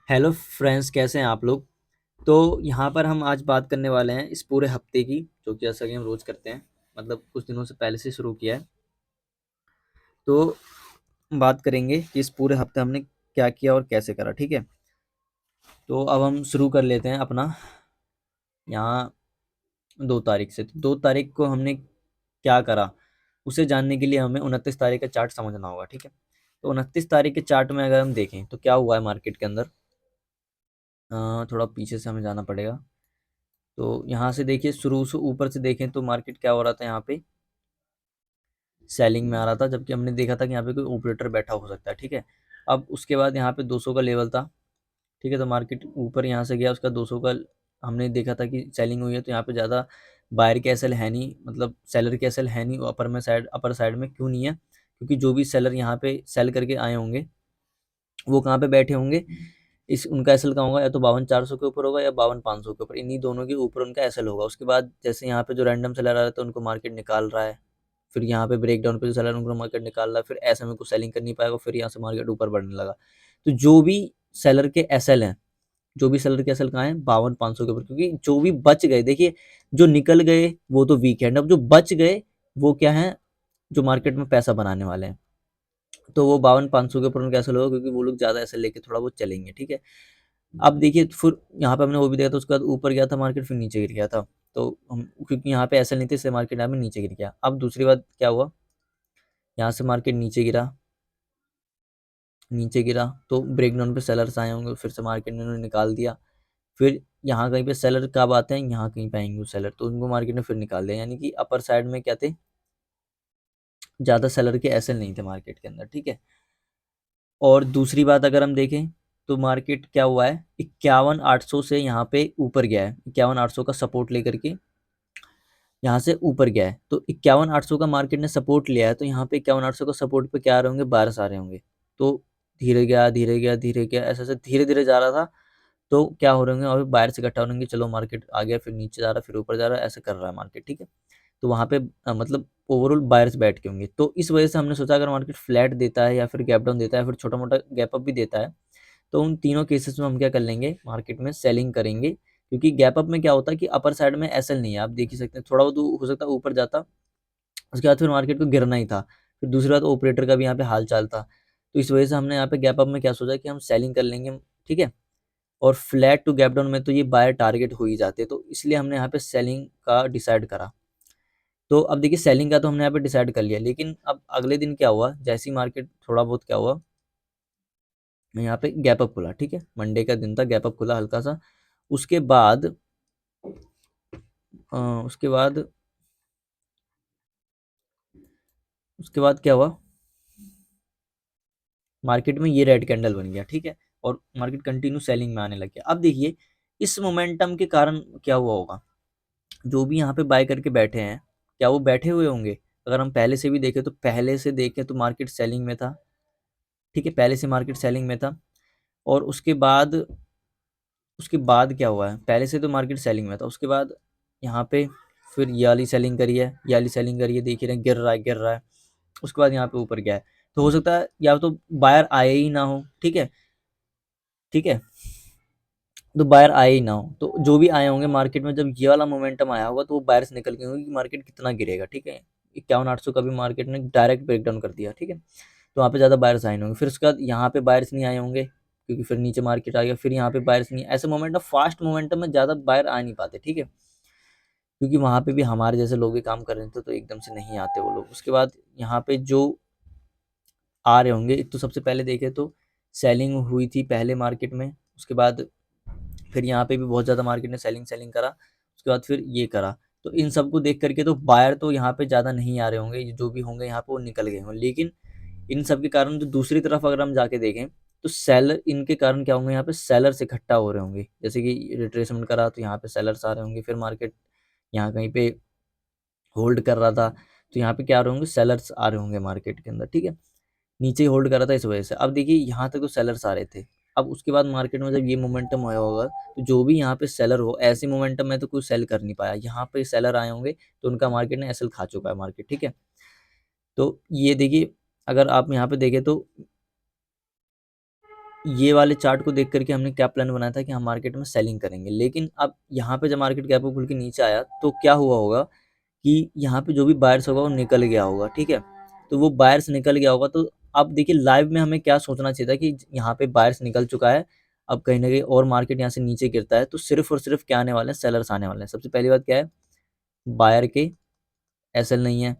Hello friends, कैसे हैं आप लोग। तो यहाँ पर हम आज बात करने वाले हैं इस पूरे हफ्ते की, जो कि जैसा कि हम रोज़ करते हैं, मतलब कुछ दिनों से पहले से शुरू किया है। तो बात करेंगे कि इस पूरे हफ्ते हमने क्या किया और कैसे करा। ठीक है, तो अब हम शुरू कर लेते हैं अपना। यहाँ 2 तारीख से, तो 2 तारीख को हमने क्या करा उसे जानने के लिए हमें 29 तारीख का चार्ट समझना होगा। ठीक है, तो 29 तारीख के चार्ट में अगर हम देखें तो क्या हुआ है मार्केट के अंदर। थोड़ा पीछे से हमें जाना पड़ेगा। तो यहाँ से देखिए, शुरू से ऊपर से देखें तो मार्केट क्या हो रहा था, यहाँ पे सेलिंग में आ रहा था, जबकि हमने देखा था कि यहाँ पे कोई ऑपरेटर बैठा हो सकता है। ठीक है, अब उसके बाद यहाँ पे 200 का लेवल था। ठीक है, तो मार्केट ऊपर यहाँ से गया, उसका 200 का हमने देखा था कि सेलिंग हुई है, तो यहाँ पे ज़्यादा बायर के एसएल है नहीं, मतलब सेलर के एसएल है नहीं। अपर साइड में क्यों नहीं है, क्योंकि जो भी सेलर यहाँ पे सेल करके आए होंगे वो कहाँ पे बैठे होंगे, इस उनका एसएल कहाँ होगा, या तो 52,400 के ऊपर होगा या 52,500 के ऊपर, इन्हीं दोनों के ऊपर उनका एसएल होगा। उसके बाद जैसे यहाँ पे जो रैंडम सेलर आ रहा था उनको मार्केट निकाल रहा है, फिर यहाँ पे ब्रेक डाउन पे जो सेलर उनको मार्केट निकाल रहा है, फिर ऐसे में कुछ सेलिंग कर नहीं पाएगा, फिर यहाँ से मार्केट ऊपर बढ़ने लगा। तो जो भी सेलर के एसएल हैं, जो भी सेलर के एसएल कहाँ है 52,500 के ऊपर, क्योंकि जो भी बच गए, देखिए जो निकल गए वो तो वीकेंड, अब जो बच गए वो क्या है, जो मार्केट में पैसा बनाने वाले हैं। तो वो 52,500 के ऊपर उनका एसएल होगा, क्योंकि वो लोग ज़्यादा एसएल लेके थोड़ा बहुत चलेंगे। ठीक है, अब देखिए फिर यहाँ पे हमने वो भी देखा था, उसके बाद ऊपर गया था मार्केट, फिर नीचे गिर गया था। तो हम, क्योंकि यहाँ पे एसएल नहीं थे, इसलिए मार्केट यहाँ पे नीचे गिर गया। अब दूसरी बात क्या हुआ, यहाँ से मार्केट नीचे गिरा, नीचे गिरा तो ब्रेकडाउन पे सेलर्स आए होंगे, फिर से मार्केट ने उन्हें निकाल दिया। फिर यहाँ कहीं पे सेलर कब आते हैं, यहाँ कहीं पे आएंगे वो सेलर, तो उनको मार्केट ने फिर निकाल दिया, यानी कि अपर साइड में क्या थे, ज़्यादा सेलर के एसएल नहीं थे मार्केट के अंदर। ठीक है, और दूसरी बात अगर हम देखें तो मार्केट क्या हुआ है, 51,800 से यहाँ पे ऊपर गया है, 51,800 का सपोर्ट लेकर के यहाँ से ऊपर गया है। तो 51,800 का मार्केट ने सपोर्ट लिया है, तो यहाँ पे 51,800 का सपोर्ट पे क्या आ रहे होंगे, बायर्स आ रहे होंगे। तो धीरे गया, धीरे गया, धीरे गया, ऐसे ऐसे धीरे धीरे जा रहा था। तो क्या हो रहे होंगे, और बायर्स इकट्ठा हो रहे होंगे, चलो मार्केट आ गया, फिर नीचे जा रहा है, फिर ऊपर जा रहा है, ऐसे कर रहा है मार्केट। ठीक है, तो वहाँ पे मतलब ओवरऑल बायर्स बैठ के होंगे। तो इस वजह से हमने सोचा अगर मार्केट फ्लैट देता है या फिर गैप डाउन देता है, फिर छोटा मोटा गैप अप भी देता है, तो उन तीनों केसेस में हम क्या कर लेंगे, मार्केट में सेलिंग करेंगे। क्योंकि गैप अप में क्या होता है कि अपर साइड में एसएल नहीं है, आप देख ही सकते हैं, थोड़ा बहुत हो सकता है ऊपर जाता, उसके बाद फिर मार्केट को गिरना ही था। फिर दूसरी बात, ऑपरेटर का भी यहाँ पे हाल चाल था। तो इस वजह से हमने यहाँ पे गैप अप में क्या सोचा कि हम सेलिंग कर लेंगे। ठीक है, और फ्लैट टू गैप डाउन में तो ये बायर टारगेट हो ही जाते, तो इसलिए हमने यहाँ पे सेलिंग का डिसाइड करा। तो अब देखिए, सेलिंग का तो हमने यहाँ पे डिसाइड कर लिया, लेकिन अब अगले दिन क्या हुआ, जैसी मार्केट थोड़ा बहुत क्या हुआ, यहाँ पे गैप अप खुला। ठीक है, मंडे का दिन था, गैप अप खुला हल्का सा। उसके बाद उसके बाद उसके बाद क्या हुआ, मार्केट में ये रेड कैंडल बन गया। ठीक है, और मार्केट कंटिन्यू सेलिंग में आने लग गया। अब देखिए, इस मोमेंटम के कारण क्या हुआ होगा, जो भी यहाँ पे बाय करके बैठे हैं, क्या वो बैठे हुए होंगे। अगर हम पहले से भी देखें, तो पहले से देखें तो मार्केट सेलिंग में था। ठीक है, पहले से मार्केट सेलिंग में था, और उसके बाद क्या हुआ है, पहले से तो मार्केट सेलिंग में था, उसके बाद यहाँ पे फिर ये वाली सेलिंग करी है, ये वाली सेलिंग करी है, देख रहे हैं गिर रहा है, गिर रहा है। उसके बाद यहाँ पे ऊपर गया है, तो हो सकता है या तो बायर आए ही ना हो। ठीक है, ठीक है, तो बायर आए ही ना हो, तो जो भी आए होंगे मार्केट में, जब ये वाला मोमेंटम आया होगा, तो वो बायर्स निकल गए होंगे कि मार्केट कितना गिरेगा। ठीक है, 51,800 का भी मार्केट ने डायरेक्ट ब्रेकडाउन कर दिया। ठीक है, तो वहाँ पे ज़्यादा बायर्स आए नहीं होंगे, फिर उसके बाद यहाँ पे बायर्स नहीं आए होंगे, क्योंकि फिर नीचे मार्केट आ गया, फिर यहाँ पे बायर्स नहीं, ऐसे मोमेंटम फास्ट मोमेंटम में ज़्यादा बायर आ नहीं पाते। ठीक है, क्योंकि वहाँ पे भी हमारे जैसे लोग ही काम कर रहे थे, तो एकदम से नहीं आते वो लोग। उसके बाद यहाँ पे जो आ रहे होंगे, एक तो सबसे पहले देखें तो सेलिंग हुई थी पहले मार्केट में, उसके बाद फिर यहाँ पे भी बहुत ज़्यादा मार्केट ने सेलिंग सेलिंग करा, उसके बाद फिर ये करा। तो इन सबको देख करके तो बायर तो यहाँ पे ज़्यादा नहीं आ रहे होंगे, जो भी होंगे यहाँ पे वो निकल गए होंगे। लेकिन इन सब के कारण जो दूसरी तरफ अगर हम जाके देखें, तो सेलर, इनके कारण क्या होंगे, यहाँ पे सेलर्स इकट्ठा हो रहे होंगे, जैसे कि रिट्रेसमेंट करा तो यहाँ पे सेलर्स आ रहे होंगे, फिर मार्केट यहाँ कहीं पे होल्ड कर रहा था, तो यहाँ पे क्या आ रहे होंगे, सेलर्स आ रहे होंगे मार्केट के अंदर। ठीक है, नीचे ही होल्ड कर रहा था इस वजह से। अब देखिए, यहाँ तक तो सेलर्स आ रहे थे। अब उसके बाद मार्केट में जब ये मोमेंटम आया होगा, तो जो भी यहाँ पे सेलर हो, ऐसे मोमेंटम में तो कोई सेल कर नहीं पाया, यहाँ पे सेलर आए होंगे, तो उनका मार्केट ने एसएल खा चुका है मार्केट। ठीक है, तो ये देखिए, अगर आप यहाँ पे देखें तो ये वाले चार्ट को देख करके हमने क्या प्लान बनाया था कि हम मार्केट में सेलिंग करेंगे, लेकिन अब यहाँ पे जब मार्केट गैप अप खुल के नीचे आया तो क्या हुआ होगा कि यहाँ पे जो भी बायर्स होगा वो निकल गया होगा, ठीक है। तो वो बायर्स निकल गया होगा तो अब देखिए लाइव में हमें क्या सोचना चाहिए था कि यहाँ पे बायर्स निकल चुका है, अब कहीं ना कहीं और मार्केट यहाँ से नीचे गिरता है तो सिर्फ और सिर्फ क्या आने वाले हैं, सेलर्स आने वाले हैं। सबसे पहली बात क्या है, बायर के एसएल नहीं है।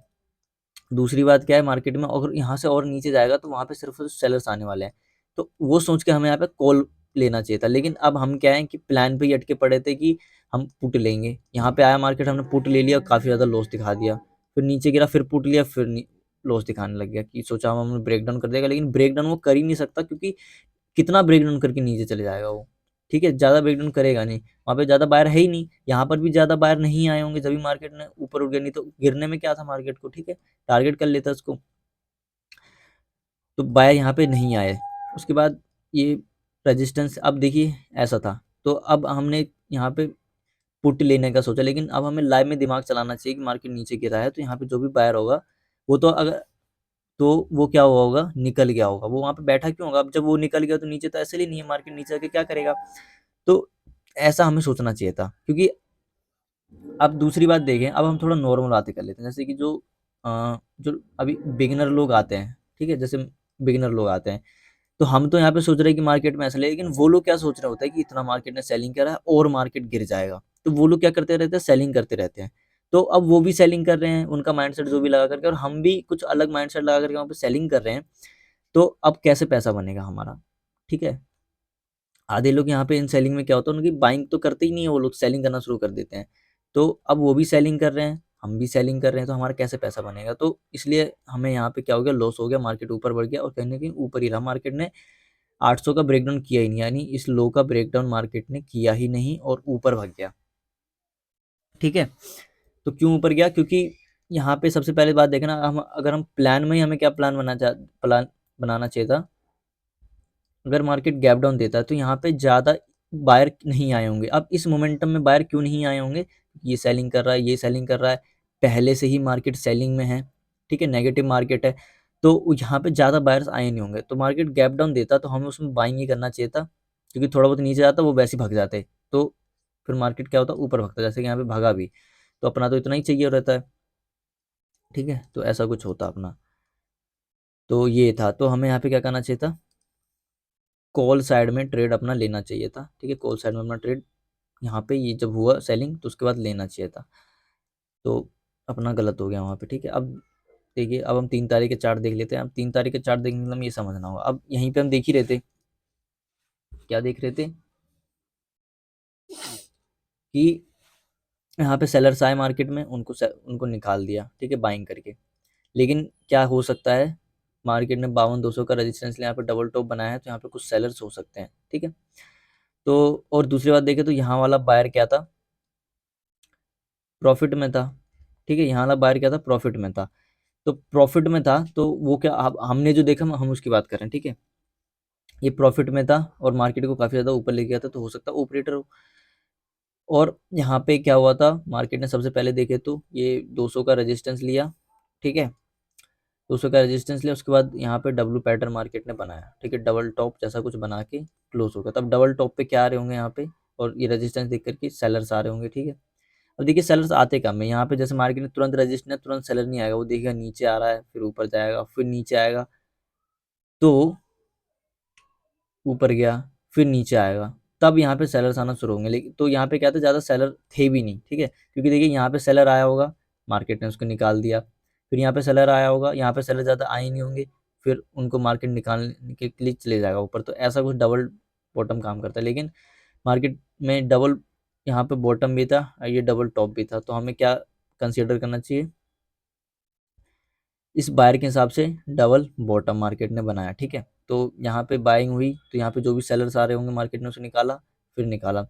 दूसरी बात क्या है, मार्केट में अगर यहाँ से और नीचे जाएगा तो वहाँ पे सिर्फ सेलर्स आने वाले हैं। तो वो सोच के हमें यहाँ पे कॉल लेना चाहिए था, लेकिन अब हम क्या है कि प्लान पे ही अटके पड़े थे कि हम पुट लेंगे। यहाँ पे आया मार्केट, हमने पुट ले लिया, काफ़ी ज़्यादा लॉस दिखा दिया। फिर नीचे गिरा, फिर पुट लिया, फिर लॉस दिखाने लग गया कि सोचा हम ब्रेक डाउन कर देगा, लेकिन ब्रेक डाउन वो कर ही नहीं सकता क्योंकि कितना ब्रेक डाउन करके नीचे चले जाएगा वो, ठीक है। ज़्यादा ब्रेक डाउन करेगा नहीं, वहाँ पे ज़्यादा बायर है ही नहीं, यहाँ पर भी ज़्यादा बायर नहीं आए होंगे जब भी मार्केट ने ऊपर उठ गया, नहीं तो गिरने में क्या था मार्केट को, ठीक है, टारगेट कर लेता उसको। तो बायर यहाँ पे नहीं आए। उसके बाद ये रेजिस्टेंस, अब देखिए ऐसा था, तो अब हमने यहाँ पे पुट लेने का सोचा, लेकिन अब हमें लाइव में दिमाग चलाना चाहिए कि मार्केट नीचे गिरा है तो यहाँ पे जो भी बायर होगा वो तो अगर, तो वो क्या हुआ होगा, निकल गया होगा। वो वहाँ पे बैठा क्यों होगा, अब जब वो निकल गया तो नीचे तो ऐसे ही नहीं है, मार्केट नीचे आके क्या करेगा। तो ऐसा हमें सोचना चाहिए था, क्योंकि अब दूसरी बात देखें, अब हम थोड़ा नॉर्मल बातें कर लेते हैं, जैसे कि जो अभी बिगिनर लोग आते हैं, ठीक है, जैसे बिगिनर लोग आते हैं, तो हम तो यहाँ पे सोच रहे हैं कि मार्केट में ऐसा ले, लेकिन वो लोग क्या सोच रहे होते हैं कि इतना मार्केट ने सेलिंग करा है और मार्केट गिर जाएगा, तो वो लोग क्या करते रहते हैं, सेलिंग करते रहते हैं। तो अब वो भी सेलिंग कर रहे हैं, उनका माइंडसेट जो भी लगा करके, और हम भी कुछ अलग माइंडसेट लगा करके वहाँ पे सेलिंग कर रहे हैं। तो अब कैसे पैसा बनेगा हमारा, ठीक है। आधे लोग यहाँ पे इन सेलिंग में क्या होता है, उनकी बाइंग तो करते ही नहीं है, वो लोग सेलिंग करना शुरू कर देते हैं। तो अब वो भी सेलिंग कर रहे हैं, हम भी सेलिंग कर रहे हैं, तो हमारा कैसे पैसा बनेगा। तो इसलिए हमें यहाँ पे क्या हो गया, लॉस हो गया, मार्केट ऊपर बढ़ गया और कहीं ना कहीं ऊपर ही रहा। मार्केट ने 800 का ब्रेकडाउन किया ही नहीं, यानी इस लो का ब्रेकडाउन मार्केट ने किया ही नहीं और ऊपर भाग गया, ठीक है। तो क्यों ऊपर गया, क्योंकि यहाँ पे सबसे पहले बात देखना, हम अगर हम प्लान में ही हमें क्या प्लान बनाना चाहिए था। अगर मार्केट गैप डाउन देता है तो यहाँ पे ज़्यादा बायर नहीं आए होंगे। अब इस मोमेंटम में बायर क्यों नहीं आए होंगे, ये सेलिंग कर रहा है, ये सेलिंग कर रहा है, पहले से ही मार्केट सेलिंग में है, ठीक है, नेगेटिव मार्केट है, तो यहाँ पे ज़्यादा बायर्स आए नहीं होंगे। तो मार्केट गैप डाउन देता तो हमें उसमें बाइंग ही करना चाहिए था, क्योंकि थोड़ा बहुत नीचे जाता वो वैसे ही भाग जाते, तो फिर मार्केट क्या होता, ऊपर भागता, जैसे कि यहाँ पे भागा भी, तो अपना तो इतना ही चाहिए रहता है, ठीक है। तो ऐसा कुछ होता अपना, तो ये था, तो हमें यहाँ पे क्या करना चाहिए था, कॉल साइड में ट्रेड अपना लेना चाहिए था, ठीक है। कॉल साइड में अपना ट्रेड यहाँ पे ये जब हुआ सेलिंग तो उसके बाद लेना चाहिए था, तो अपना गलत हो गया वहाँ पे, ठीक है। अब देखिए, अब हम 3 तारीख के चार्ट देख लेते हैं। अब 3 तारीख के चार्ट देखने में मतलब ये समझना होगा, अब यहीं पे हम देख ही रहे थे, क्या देख रहे थे कि यहाँ पे सेलर्स आए मार्केट में, उनको निकाल दिया, ठीक है, बाइंग करके। लेकिन क्या हो सकता है, मार्केट ने 52,200 का रेजिस्टेंस यहाँ पे डबल टॉप बनाया है, तो यहाँ पे कुछ सेलर्स हो सकते हैं, ठीक है। तो और दूसरी बात देखें तो यहाँ वाला बायर क्या था, प्रॉफिट में था, ठीक है। यहाँ वाला बायर क्या था, प्रॉफिट में था। तो प्रॉफिट में था तो वो क्या, हमने जो देखा हम उसकी बात कर रहे हैं, ठीक है। ये प्रॉफिट में था और मार्केट को काफ़ी ज़्यादा ऊपर ले गया था, तो हो सकता है ऑपरेटर हो। और यहाँ पे क्या हुआ था, मार्केट ने सबसे पहले देखे तो ये 200 का रेजिस्टेंस लिया, ठीक है, 200 का रेजिस्टेंस लिया, उसके बाद यहाँ पे डब्लू पैटर्न मार्केट ने बनाया, ठीक है, डबल टॉप जैसा कुछ बना के क्लोज हो गया। तब डबल टॉप पे क्या आ रहे होंगे यहाँ पे, और ये रेजिस्टेंस देख करके सेलर्स आ रहे होंगे, ठीक है। अब देखिए सेलर्स आते कम है यहाँ पे, जैसे मार्केट में तुरंत रजिस्टर तुरंत सेलर नहीं आएगा, वो देखिएगा नीचे आ रहा है, फिर ऊपर जाएगा, फिर नीचे आएगा, तो ऊपर गया, फिर नीचे आएगा, तब यहाँ पे सेलर्स आना शुरू होंगे। लेकिन तो यहाँ पे क्या था, ज़्यादा सेलर थे भी नहीं, ठीक है, क्योंकि देखिए यहाँ पे सेलर आया होगा, मार्केट ने उसको निकाल दिया, फिर यहाँ पे सेलर आया होगा, यहाँ पे सेलर ज़्यादा आए नहीं होंगे, फिर उनको मार्केट निकालने के लिए चले जाएगा ऊपर। तो ऐसा कुछ डबल बॉटम काम करता है, लेकिन मार्केट में डबल यहाँ पे बॉटम भी था और ये डबल टॉप भी था, तो हमें क्या कंसिडर करना चाहिए, इस बायर के हिसाब से डबल बॉटम मार्केट ने बनाया, ठीक है। तो यहाँ पे बाइंग हुई, तो यहाँ पे जो भी सेलर्स आ रहे होंगे मार्केट ने उसे निकाला, फिर निकाला।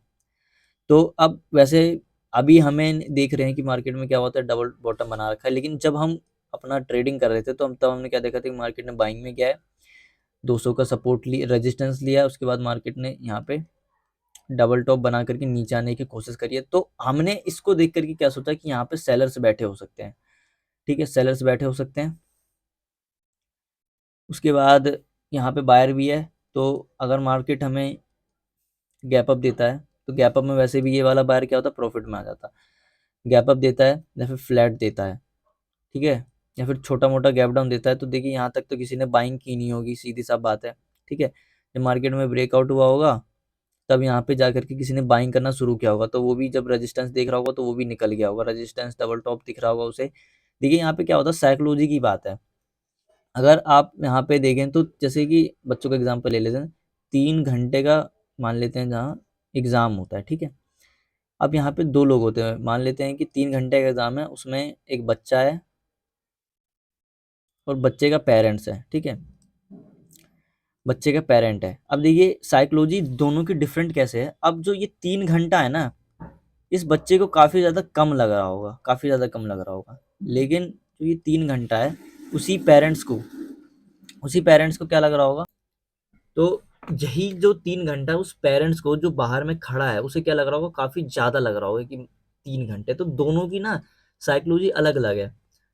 तो अब वैसे अभी हमें देख रहे हैं कि मार्केट में क्या होता है, डबल बॉटम बना रखा है, लेकिन जब हम अपना ट्रेडिंग कर रहे थे तो हमने क्या देखा था कि मार्केट ने बाइंग में गया है, 200 का सपोर्ट लिया, रेजिस्टेंस लिया, उसके बाद मार्केट ने यहाँ पे डबल टॉप बना करके नीचे आने की कोशिश करी है। तो हमने इसको देख करके क्या सोचा कि यहाँ पे सेलर्स बैठे हो सकते हैं, ठीक है, सेलर्स बैठे हो सकते हैं। उसके बाद यहाँ पे बायर भी है, तो अगर मार्केट हमें गैप अप देता है, तो गैप अप में वैसे भी ये वाला बायर क्या होता है, प्रॉफिट में आ जाता है। गैप अप देता है या फिर फ्लैट देता है, ठीक है, या फिर छोटा मोटा गैप डाउन देता है, तो देखिए यहाँ तक तो किसी ने बाइंग की नहीं होगी, सीधी सा बात है, ठीक है। जब मार्केट में ब्रेकआउट हुआ होगा, तब यहाँ पे जाकर के किसी ने बाइंग करना शुरू किया होगा, तो वो भी जब रेजिस्टेंस देख रहा होगा तो वो भी निकल गया होगा, रेजिस्टेंस डबल टॉप दिख रहा होगा उसे। देखिए यहाँ पे क्या होता है, साइकोलॉजी की बात है। अगर आप यहाँ पे देखें तो जैसे कि बच्चों का एग्जाम्पल ले लेते हैं, 3 घंटे का मान लेते हैं जहाँ एग्ज़ाम होता है, ठीक है। अब यहाँ पे 2 लोग होते हैं, मान लेते हैं कि 3 घंटे का एग्ज़ाम है, उसमें एक बच्चा है और बच्चे का पेरेंट्स है, ठीक है। बच्चे का पेरेंट है। अब देखिए साइकोलॉजी दोनों की डिफरेंट कैसे है। अब जो ये 3 घंटा है ना, इस बच्चे को काफ़ी ज़्यादा कम लग रहा होगा, काफ़ी ज़्यादा कम लग रहा होगा, लेकिन जो ये 3 घंटा है, उसी पेरेंट्स को उसी पेरेंट्स को क्या लग रहा होगा, तो यही जो 3 घंटा उस पेरेंट्स को जो बाहर में खड़ा है उसे क्या लग रहा होगा, काफ़ी ज़्यादा लग रहा होगा कि 3 घंटे। तो दोनों की ना साइकोलॉजी अलग अलग है।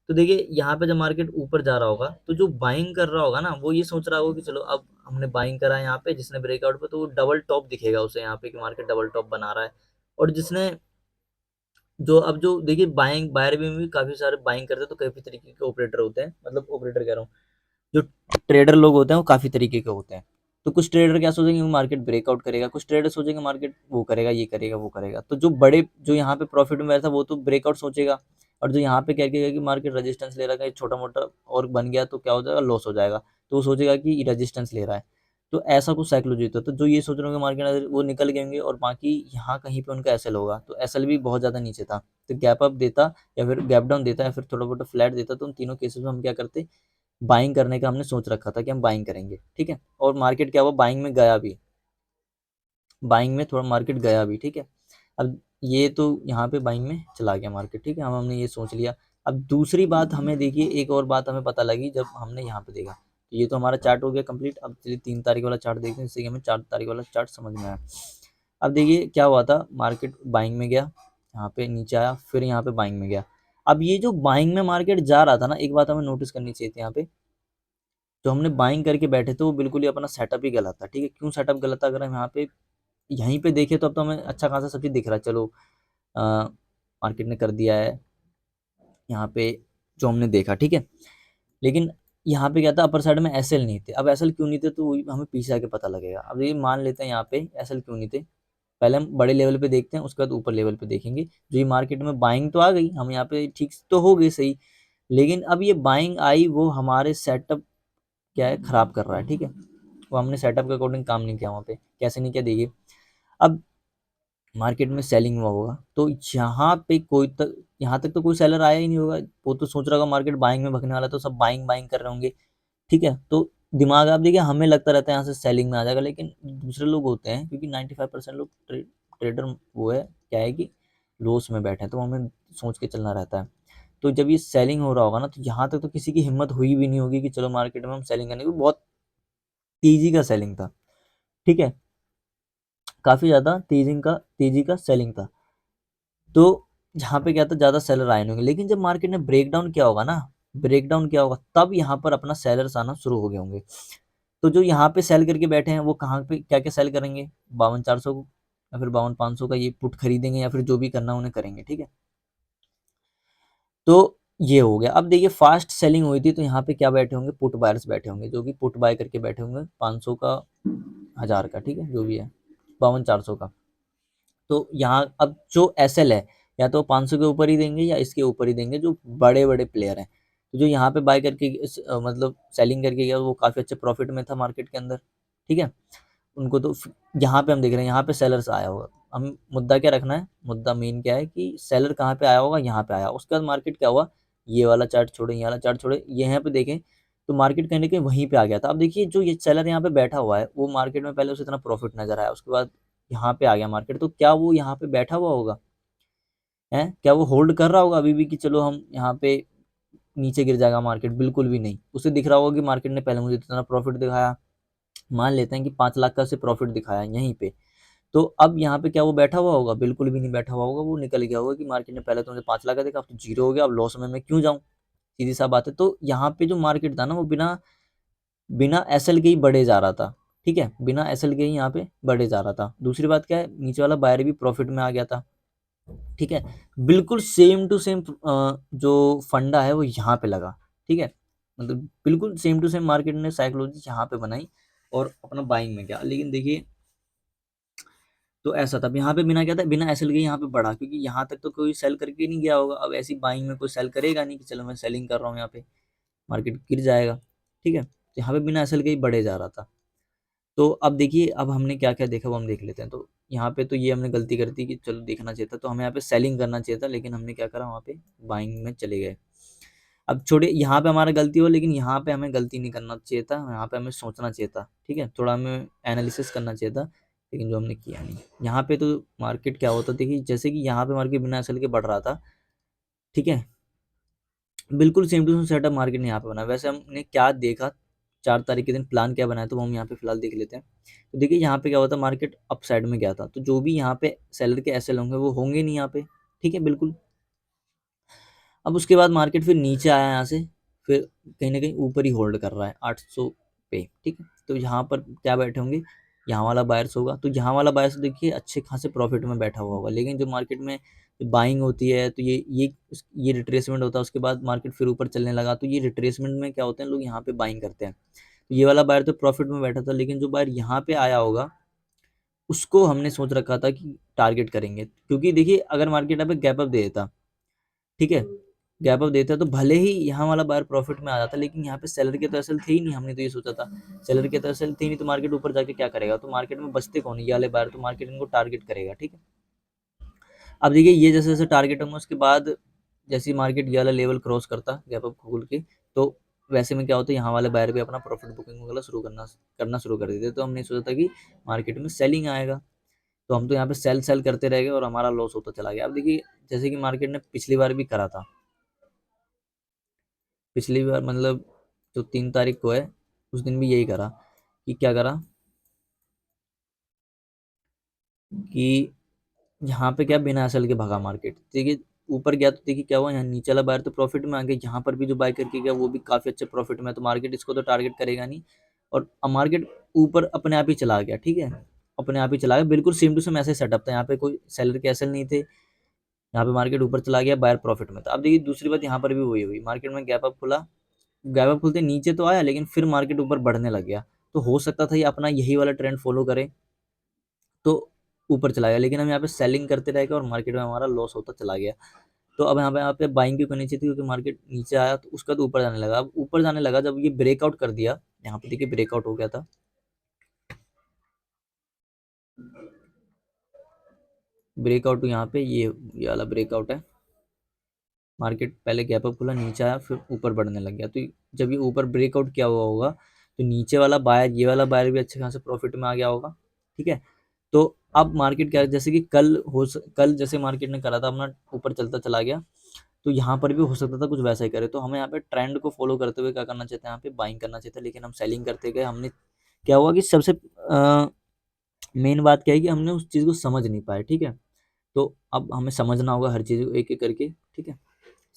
तो देखिए यहाँ पे जब मार्केट ऊपर जा रहा होगा, तो जो बाइंग कर रहा होगा ना, वो ये सोच रहा होगा कि चलो अब हमने बाइंग करा है यहाँ पे, जिसने ब्रेकआउट पे, तो वो डबल टॉप दिखेगा उसे यहाँ पे कि मार्केट डबल टॉप बना रहा है। और जिसने जो देखिए बाइंग बायर भी काफ़ी सारे बाइंग करते हैं, तो काफ़ी तरीके के ऑपरेटर होते हैं, मतलब ऑपरेटर कह रहा हूँ, जो ट्रेडर लोग होते हैं वो काफ़ी तरीके के होते हैं। तो कुछ ट्रेडर क्या सोचेंगे, वो मार्केट ब्रेकआउट करेगा, कुछ ट्रेडर सोचेंगे मार्केट वो करेगा, ये करेगा, वो करेगा। तो जो यहाँ पे प्रॉफिट में बैठा वो तो ब्रेकआउट सोचेगा, और जो यहाँ पे क्या कहेगा कि मार्केट रेजिस्टेंस ले रहा है, छोटा मोटा और बन गया तो क्या हो जाएगा, लॉस हो जाएगा, तो वो सोचेगा कि रेजिस्टेंस ले रहा है। तो ऐसा कुछ साइकोलॉजी होता है। तो जो ये सोच रहे होंगे मार्केट वो निकल गए होंगे, और बाकी यहाँ कहीं पे उनका एसएल होगा, तो एसएल भी बहुत ज़्यादा नीचे था, तो गैप अप देता या फिर गैप डाउन देता या फिर थोड़ा बहुत फ्लैट देता, तो उन तीनों केसेस में हम क्या करते, बाइंग करने का हमने सोच रखा था कि हम बाइंग करेंगे, ठीक है। और मार्केट क्या हुआ, बाइंग में गया भी, बाइंग में थोड़ा मार्केट गया भी, ठीक है। अब ये तो यहाँ पे बाइंग में चला गया मार्केट, ठीक है, हम हमने ये सोच लिया। अब दूसरी बात हमें देखिए, एक और बात हमें पता लगी जब हमने यहाँ पे देखा, तो ये तो हमारा चार्ट हो गया कंप्लीट। अब चलिए 3 तारीख वाला चार्ट देखते हैं, इससे हमें 4 तारीख वाला चार्ट समझ में आया। अब देखिए क्या हुआ था, मार्केट बाइंग में गया, यहाँ पे नीचे आया, फिर यहाँ पे बाइंग में गया। अब ये जो बाइंग में मार्केट जा रहा था ना, एक बात हमें नोटिस करनी चाहिए थी यहाँ पे, जो हमने बाइंग करके बैठे थे वो बिल्कुल ही अपना सेटअप ही गलत था, ठीक है। क्यों सेटअप गलत था, अगर हम यहाँ पे यहीं पे देखें तो अब तो हमें अच्छा खासा सब चीज़ दिख रहा है, चलो मार्केट ने कर दिया है यहाँ पे जो हमने देखा, ठीक है। लेकिन यहाँ पे क्या था, अपर साइड में एसएल नहीं थे। अब एसएल क्यों नहीं थे, तो हमें पीछे आके पता लगेगा। अब ये मान लेते हैं यहाँ पे एसएल क्यों नहीं थे, पहले हम बड़े लेवल पे देखते हैं, उसके बाद ऊपर लेवल पे देखेंगे। जो ये मार्केट में बाइंग तो आ गई, हम यहाँ पे ठीक तो हो गई सही, लेकिन अब ये बाइंग आई वो हमारे सेटअप क्या है, खराब कर रहा है, ठीक है। वो हमने सेटअप के अकॉर्डिंग काम नहीं किया वहाँ पे, कैसे नहीं किया देखिए। अब मार्केट में सेलिंग हुआ होगा, तो यहाँ पे कोई तक यहाँ तक तो कोई सेलर आया ही नहीं होगा, वो तो सोच रहा होगा मार्केट बाइंग में भगने वाला है, तो सब बाइंग बाइंग कर रहे होंगे, ठीक है। तो दिमाग आप देखिए, हमें लगता रहता है यहाँ से सेलिंग में आ जाएगा, लेकिन दूसरे लोग होते हैं, क्योंकि 95% लोग ट्रेडर वो है क्या है कि लॉस में बैठे हैं, तो हमें सोच के चलना रहता है। तो जब ये सेलिंग हो रहा होगा ना, तो यहाँ तक तो किसी की हिम्मत हुई भी नहीं होगी कि चलो मार्केट में हम सेलिंग करने की, बहुत तेजी का सेलिंग था, ठीक है, काफ़ी ज़्यादा तेजी का सेलिंग था। तो जहाँ पे क्या था, ज़्यादा सेलर आए नहीं होंगे, लेकिन जब मार्केट ने ब्रेकडाउन किया होगा ना, ब्रेकडाउन किया होगा, तब यहाँ पर अपना सेलर्स आना शुरू हो गए होंगे। तो जो यहाँ पे सेल करके बैठे हैं, वो कहाँ पे क्या क्या सेल करेंगे, 52,400 को या फिर 52,500 का ये पुट खरीदेंगे, या फिर जो भी करना उन्हें करेंगे, ठीक है। तो ये हो गया। अब देखिए फास्ट सेलिंग हुई थी, तो यहाँ पे क्या बैठे होंगे, पुट बायर्स बैठे होंगे, जो कि पुट बाय करके बैठे होंगे 500 का, 1000 का, ठीक है, जो भी है 52,400 का। तो यहाँ अब जो एसएल है, या तो 500 के ऊपर ही देंगे या इसके ऊपर ही देंगे, जो बड़े बड़े प्लेयर हैं। तो जो यहाँ पे बाय करके मतलब सेलिंग करके गया, वो काफ़ी अच्छे प्रॉफिट में था मार्केट के अंदर, ठीक है। उनको तो यहाँ पे हम देख रहे हैं, यहाँ पे सेलर्स आया होगा। हम मुद्दा क्या रखना है, मुद्दा मेन क्या है कि सेलर कहाँ पे आया होगा, यहाँ पे आया। उसके बाद मार्केट क्या हुआ, ये वाला चार्ट छोड़े, ये वाला चार्ट छोड़े, ये यहाँ पे देखें, तो मार्केट कहीं ना कहीं वहीं पे आ गया था। अब देखिए जो ये सेलर यहाँ पे बैठा हुआ है, वो मार्केट में पहले उसे इतना प्रॉफिट नजर आया, उसके बाद यहाँ पे आ गया मार्केट, तो क्या वो यहाँ पे बैठा हुआ होगा, है क्या वो होल्ड कर रहा होगा अभी भी कि चलो हम यहाँ पे नीचे गिर जाएगा मार्केट, बिल्कुल भी नहीं। उसे दिख रहा होगा कि मार्केट ने पहले मुझे इतना प्रॉफिट दिखाया, मान लेते हैं कि 5 लाख का से प्रॉफिट दिखाया यहीं पे, तो अब यहाँ पे क्या वो बैठा हुआ होगा, बिल्कुल भी नहीं बैठा हुआ होगा। वो निकल गया होगा कि मार्केट ने पहले तो मुझे 5 लाख का देखा, अब तो जीरो हो गया, अब लॉस में मैं क्यों जाऊँ, सीधी सा बात है। तो यहाँ पे जो मार्केट था ना, वो बिना बिना एसएल के ही बढ़े जा रहा था, ठीक है, बिना एसएल के ही यहाँ पे बढ़े जा रहा था। दूसरी बात क्या है, नीचे वाला बायर भी प्रॉफिट में आ गया था। ठीक है, बिल्कुल सेम टू सेम जो फंडा है वो यहाँ पे लगा। ठीक है, मतलब बिल्कुल सेम टू सेम मार्केट ने साइकोलॉजी यहाँ पे बनाई और अपना बाइंग में गया। लेकिन देखिए तो ऐसा था, यहाँ पे बिना क्या था, बिना एसएल के यहाँ पे बढ़ा, क्योंकि यहाँ तक तो कोई सेल करके नहीं गया होगा। अब ऐसी बाइंग में कोई सेल करेगा नहीं कि चलो मैं सेलिंग कर रहा हूँ, यहाँ पे मार्केट गिर जाएगा। ठीक है, तो यहाँ पे बिना एसएल के ही बढ़े जा रहा था। तो अब देखिए, अब हमने क्या क्या देखा वो हम देख लेते हैं। तो यहाँ पे तो ये हमने गलती कर दी कि चलो देखना चाहिए था, तो हमें यहाँ पे सेलिंग करना चाहिए था, लेकिन हमने क्या करा, वहाँ पे बाइंग में चले गए। अब छोड़े, यहाँ पे हमारा गलती हो, लेकिन यहाँ पे हमें गलती नहीं करना चाहिए था, यहाँ पे हमें सोचना चाहिए था। ठीक है, थोड़ा हमें एनालिसिस करना चाहिए था, लेकिन जो हमने किया नहीं। यहाँ पे तो मार्केट क्या होता, देखिए जैसे कि यहाँ पे मार्केट बिना एसएल के बढ़ रहा था। ठीक है, बिल्कुल same to same setup market ने यहाँ पे बना। वैसे हमने क्या देखा, 4 तारीख के दिन प्लान क्या बनाया, तो वो हम यहाँ पे फिलहाल देख लेते हैं। तो देखिए यहाँ पे क्या होता है, मार्केट अप साइड में गया था, तो जो भी यहाँ पे सेलर के एसएल होंगे वो होंगे नहीं यहाँ पे। ठीक है, बिल्कुल। अब उसके बाद मार्केट फिर नीचे आया यहाँ से, फिर कहीं ना कहीं ऊपर ही होल्ड कर रहा है 800 पे। ठीक है, तो यहाँ पर क्या बैठे होंगे, यहाँ वाला बायर्स होगा, तो यहाँ वाला बायर्स देखिए अच्छे खासे प्रॉफिट में बैठा हुआ होगा। लेकिन जो मार्केट में बाइंग होती है, तो ये रिट्रेसमेंट होता है, उसके बाद मार्केट फिर ऊपर चलने लगा, तो ये रिट्रेसमेंट में क्या होते हैं, लोग यहाँ पे बाइंग करते हैं। तो ये वाला बायर तो प्रॉफिट में बैठा था, लेकिन जो बायर यहाँ पे आया होगा उसको हमने सोच रखा था कि टारगेट करेंगे, क्योंकि देखिए अगर मार्केट यहाँ पे गैप अप दे देता, ठीक है, गैप अप देता तो भले ही यहाँ वाला बायर प्रॉफिट में आ जाता, लेकिन यहाँ पे सेलर के तो असल थे ही नहीं। हमने तो ये सोचा था सेलर के तो असल थे ही नहीं, तो मार्केट ऊपर जाके क्या करेगा, तो मार्केट में बचते कौन, ये वाले बायर, तो मार्केट इनको टारगेट करेगा। ठीक है, अब देखिए ये जैसे जैसे टारगेट होंगे, उसके बाद जैसे मार्केट ये वाला लेवल क्रॉस करता गैप अप खोल के, तो वैसे में क्या होता है, यहाँ वाले बायर भी अपना प्रॉफिट बुकिंग वगैरह शुरू करना शुरू कर देते। तो हमने सोचा था कि मार्केट में सेलिंग आएगा, तो हम तो यहाँ पे सेल सेल करते रह गए और हमारा लॉस होता चला गया। अब देखिए जैसे कि मार्केट ने पिछली बार भी करा था, पिछली बार मतलब जो 3 तारीख को है, उस दिन भी यही करा, कि क्या करा कि यहाँ पे क्या बिना असल के भगा मार्केट। देखिए ऊपर गया तो देखिए क्या हुआ, यहाँ नीचे वाला बायर तो प्रॉफिट में आ गया, यहाँ पर भी जो बाय करके गया वो भी काफी अच्छे प्रॉफिट में है, तो मार्केट इसको तो टारगेट करेगा नहीं। और मार्केट ऊपर अपने आप ही चला गया। ठीक है, अपने आप ही चला गया, बिल्कुल सेम टू सेम ऐसे सेटअप था, यहाँ पे कोई सेलर के एसल नहीं थे, यहाँ पे मार्केट ऊपर चला गया, बायर प्रॉफिट में था। अब देखिए दूसरी बात, यहाँ पर भी वही हुई, मार्केट में गैप अप खुला, गैप अप खुलते नीचे तो आया, लेकिन फिर मार्केट ऊपर बढ़ने लग गया। तो हो सकता था ये अपना यही वाला ट्रेंड फॉलो करे तो ऊपर चला गया, लेकिन हम यहाँ पे सेलिंग करते रह गए और मार्केट में हमारा लॉस होता चला गया। तो अब यहाँ पे बाइंग क्यों करनी चाहिए थी, क्योंकि मार्केट नीचे आया तो उसका तो ऊपर जाने लगा। अब ऊपर जाने लगा जब ये ब्रेकआउट कर दिया, यहाँ पे देखिए ब्रेकआउट हो गया था, ब्रेकआउट यहाँ पे ये वाला ब्रेकआउट है। मार्केट पहले गैप अप खुला, नीचे आया, फिर ऊपर बढ़ने लग गया। तो जब ये ऊपर ब्रेकआउट किया हुआ होगा, तो नीचे वाला बायर, ये वाला बायर भी अच्छे खासे प्रॉफिट में आ गया होगा। ठीक है, तो अब मार्केट क्या, जैसे कि कल जैसे मार्केट ने करा था, अपना ऊपर चलता चला गया, तो यहाँ पर भी हो सकता था कुछ वैसा ही करे। तो हमें यहाँ पे ट्रेंड को फॉलो करते हुए क्या करना चाहिए था, यहाँ पे बाइंग करना चाहिए था, लेकिन हम सेलिंग करते गए। हमने क्या हुआ कि सबसे मेन बात क्या है कि हमने उस चीज़ को समझ नहीं पाया। ठीक है, तो अब हमें समझना होगा हर चीज़ को एक एक करके। ठीक है,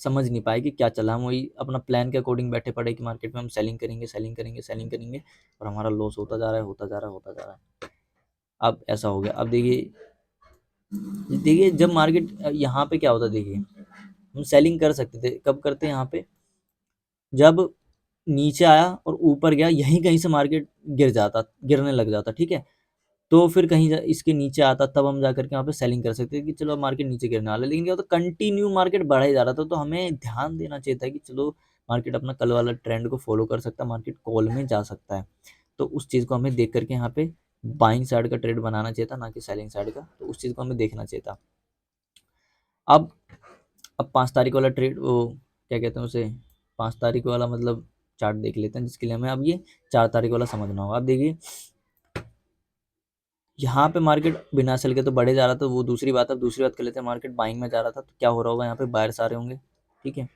समझ नहीं पाए कि क्या चला, हम वही अपना प्लान के अकॉर्डिंग बैठे पड़े कि मार्केट में हम सेलिंग करेंगे, सेलिंग करेंगे, सेलिंग करेंगे, और हमारा लॉस होता जा रहा है, होता जा रहा है, होता जा रहा है। अब ऐसा हो गया। अब देखिए, देखिए जब मार्केट यहाँ पे क्या होता है, देखिए हम सेलिंग कर सकते थे, कब करते हैं यहाँ पे, जब नीचे आया और ऊपर गया, यहीं कहीं से मार्केट गिरने लग जाता। ठीक है, तो फिर कहीं इसके नीचे आता, तब हम जाकर के यहाँ पे सेलिंग कर सकते हैं कि चलो अब मार्केट नीचे गिरने वाला है। लेकिन क्या होता, कंटिन्यू मार्केट बढ़ा ही जा रहा था, तो हमें ध्यान देना चाहिए था कि चलो मार्केट अपना कल वाला ट्रेंड को फॉलो कर सकता है, मार्केट कॉल में जा सकता है। तो उस चीज़ को हमें देख करके यहाँ पे बाइंग साइड का ट्रेड बनाना चाहिए था, ना कि सेलिंग साइड का। तो उस चीज़ को हमें देखना चाहिए था। अब अब 5 तारीख वाला ट्रेड, वो क्या कहते हैं उसे, 5 तारीख वाला मतलब चार्ट देख लेते हैं, जिसके लिए हमें अब ये 4 तारीख वाला समझना होगा। अब देखिए यहाँ पे मार्केट बिना सेल के तो बढ़े जा रहा था, वो दूसरी बात। अब दूसरी बात कर लेते हैं, मार्केट बाइंग में जा रहा था, तो क्या हो रहा होगा, यहाँ पे बायर्स आ रहे होंगे। ठीक है,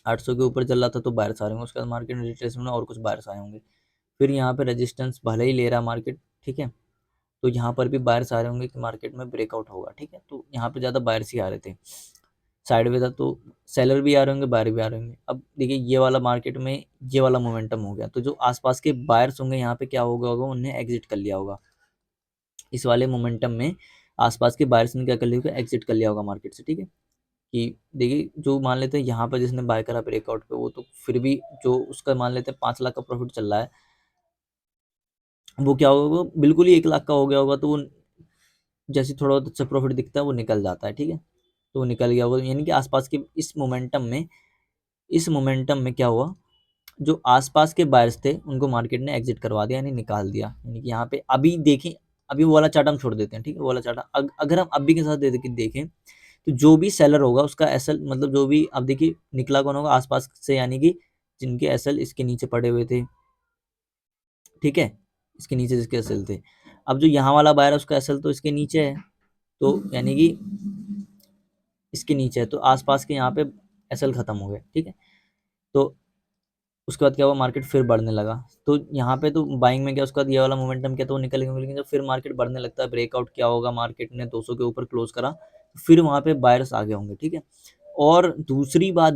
800 के ऊपर चल रहा था तो बायर्स आ रहे होंगे, उसके बाद मार्केट में रिट्रेसमेंट में और कुछ बायर्स आए होंगे। फिर यहाँ पे रेजिस्टेंस भले ही ले रहा मार्केट, ठीक है, तो यहाँ पर भी बायर्स आ रहे होंगे कि मार्केट में ब्रेकआउट होगा। ठीक है, तो यहाँ पे ज़्यादा बायर्स ही आ रहे थे। साइडवेज था, तो सेलर भी आ रहे होंगे, बायर भी आ रहे होंगे। अब देखिए ये वाला मार्केट में ये वाला मोमेंटम हो गया, तो जो आसपास के बायर्स होंगे यहाँ पे क्या होगा होगा उन्हें एग्जिट कर लिया होगा। इस वाले मोमेंटम में आसपास के बायर्स ने क्या कर लिया होगा, एग्जिट कर लिया होगा मार्केट से। ठीक है, कि देखिए जो मान लेते हैं यहाँ पर जिसने बाय करा ब्रेकआउट पे, वो तो फिर भी जो उसका मान लेते हैं 5 लाख का प्रॉफिट चल रहा है, वो क्या होगा, बिल्कुल ही 1 लाख का हो गया होगा, तो वो जैसे थोड़ा बहुत अच्छा प्रॉफिट दिखता है वो निकल जाता है। ठीक है, तो वो निकल गया होगा, यानी कि आसपास के इस मोमेंटम में क्या हुआ, जो आसपास के बायर्स थे उनको मार्केट ने एग्जिट करवा दिया, यानी निकाल दिया। यानी कि यहाँ पे अभी देखें, अभी वो वाला चार्ट हम छोड़ देते हैं। ठीक है, वो वाला चार्ट अगर हम अभी के साथ देखें, तो जो भी सेलर होगा उसका एसएल, मतलब जो भी, अब देखिए निकला कौन होगा, आसपास से, यानी कि जिनके एसएल इसके नीचे पड़े हुए थे। ठीक है, इसके नीचे जिसके एसएल थे, अब जो यहाँ वाला बायर है उसका एसएल तो इसके नीचे है, तो यानी कि इसके नीचे है, तो आसपास के यहाँ पे एसएल खत्म हो गए। ठीक है, तो उसके बाद क्या हुआ, मार्केट फिर बढ़ने लगा। तो यहाँ पे तो बाइंग में क्या, उसके बाद ये वाला मोमेंटम क्या, तो वो निकल गया, लेकिन जब फिर मार्केट बढ़ने लगता है, ब्रेकआउट क्या होगा, मार्केट ने 200 के ऊपर क्लोज करा, तो फिर वहाँ पे बायर्स आगे होंगे। ठीक है, और दूसरी बात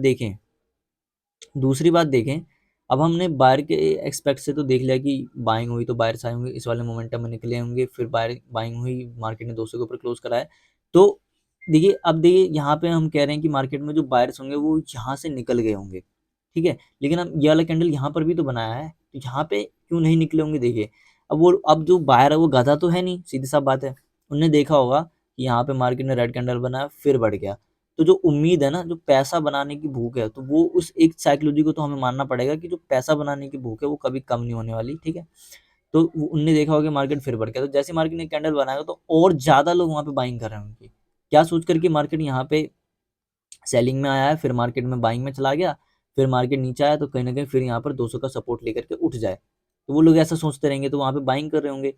देखें, अब हमने बायर के एक्सपेक्ट से तो देख लिया कि बाइंग हुई तो बायर्स आए होंगे, इस वाले मोमेंटम में निकले होंगे, फिर बाइंग हुई, मार्केट ने 200 के ऊपर क्लोज कराया। तो देखिए, अब देखिए यहाँ पे हम कह रहे हैं कि मार्केट में जो बायर्स होंगे वो यहाँ से निकल गए होंगे। ठीक है, लेकिन अब ये वाला कैंडल यहाँ पर भी तो बनाया है, तो यहाँ पे क्यों नहीं निकले होंगे। देखिए, अब जो बायर है वो गधा तो है नहीं, सीधी सा बात है। उनने देखा होगा कि यहाँ पे मार्केट ने रेड कैंडल बनाया, फिर बढ़ गया, तो जो उम्मीद है ना, जो पैसा बनाने की भूख है, तो वो उस एक साइकोलॉजी को तो हमें मानना पड़ेगा कि जो पैसा बनाने की भूख है वो कभी कम नहीं होने वाली। ठीक है, तो उनने देखा होगा कि मार्केट फिर बढ़ गया, तो जैसे मार्केट ने कैंडल बनाया तो और ज्यादा लोग वहां पे बाइंग कर रहे हैं उनकी, क्या सोच करके मार्केट यहाँ पे सेलिंग में आया है, फिर मार्केट में बाइंग में चला गया, फिर मार्केट नीचे आया तो कहीं ना कहीं फिर यहाँ पर 200 का सपोर्ट लेकर के उठ जाए, तो वो लोग ऐसा सोचते रहेंगे, तो वहां पे बाइंग कर रहे होंगे।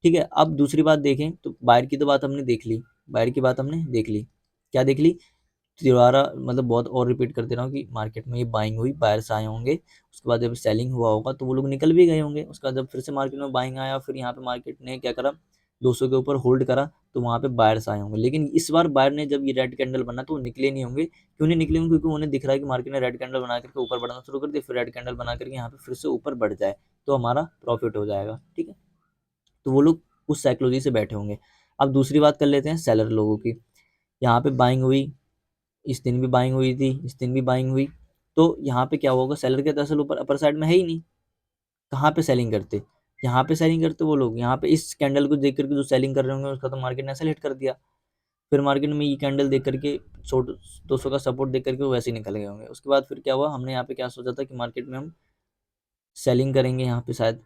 ठीक है, अब दूसरी बात देखें, तो बायर की तो बात हमने देख ली, बायर की बात हमने देख ली, क्या देख ली, दोबारा मतलब बहुत और रिपीट कर दे रहा हूँ कि मार्केट में ये बाइंग हुई, बायर्स आए होंगे, उसके बाद जब सेलिंग हुआ होगा तो वो लोग निकल भी गए होंगे, उसके बाद जब फिर से मार्केट में बाइंग आया, फिर यहाँ पे मार्केट ने क्या करा, 200 के ऊपर होल्ड करा, तो वहाँ पे बायर्स आए होंगे। लेकिन इस बार बायर ने जब ये रेड कैंडल बना तो वो निकले नहीं होंगे, क्यों नहीं निकले होंगे, क्योंकि उन्हें दिख रहा है कि मार्केट ने रेड कैंडल बना करके ऊपर बढ़ना शुरू कर दिया, फिर रेड कैंडल बना करके यहाँ पे फिर से ऊपर बढ़ जाए तो हमारा प्रॉफिट हो जाएगा। ठीक है, तो वो लोग उस साइकोलॉजी से बैठे होंगे। अब दूसरी बात कर लेते हैं सेलर लोगों की, यहाँ पे बाइंग हुई, इस दिन भी बाइंग हुई थी, इस दिन भी बाइंग हुई, तो यहाँ पे क्या होगा, सेलर के दरअसल ऊपर अपर साइड में है ही नहीं, कहाँ पे सेलिंग करते, यहाँ पे सेलिंग करते वो लोग, यहाँ पे इस कैंडल को देख करके जो सेलिंग कर रहे होंगे उसका तो मार्केट ने ऐसे हिट कर दिया, फिर मार्केट में ये कैंडल देख करके 200 का सपोर्ट देख करके वो वैसे ही निकल गए होंगे। उसके बाद फिर क्या हुआ, हमने यहाँ पे क्या सोचा था कि मार्केट में हम सेलिंग करेंगे यहाँ पे शायद।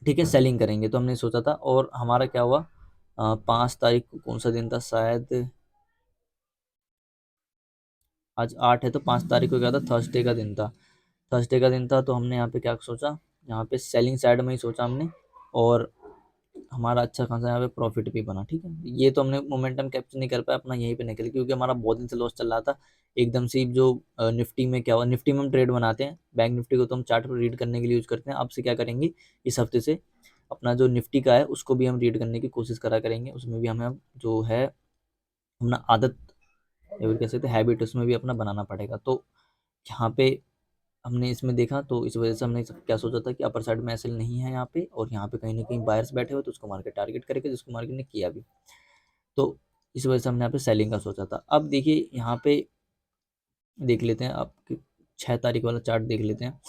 ठीक है, सेलिंग करेंगे तो हमने सोचा था, और हमारा क्या हुआ, 5 तारीख को कौन सा दिन था, शायद आज 8 है, तो 5 तारीख को क्या था, थर्सडे का दिन था, थर्सडे का दिन था, तो हमने यहाँ पे क्या सोचा, यहाँ पे सेलिंग साइड में ही सोचा हमने, और हमारा अच्छा खासा यहाँ पे प्रॉफिट भी बना। ठीक है, ये तो हमने मोमेंटम कैप्चर नहीं कर पाया अपना, यहीं पे निकल, क्योंकि हमारा बहुत दिन से लॉस चल रहा था एकदम से। जो निफ्टी में क्या हुआ, निफ्टी में हम ट्रेड बनाते हैं, बैंक निफ्टी को तो हम चार्ट पर रीड करने के लिए यूज करते हैं, अब से क्या करेंगे, इस हफ्ते से अपना जो निफ्टी का है उसको भी हम रीड करने की कोशिश करा करेंगे, उसमें भी हमें अब जो है अपना आदत, या फिर कह सकते हैं हैबिट, उसमें भी अपना बनाना पड़ेगा। तो यहाँ पे हमने इसमें देखा, तो इस वजह से हमने क्या सोचा था कि अपर साइड में एसएल नहीं है यहाँ पे, और यहाँ पे कहीं ना कहीं बायर्स बैठे हुए, तो उसको मार्केट टारगेट करेगा, जिसको मार्केट ने किया भी, तो इस वजह से हमने यहाँ पे सेलिंग का सोचा था। अब देखिए यहाँ पे देख लेते हैं, आप 6 तारीख वाला चार्ट देख लेते हैं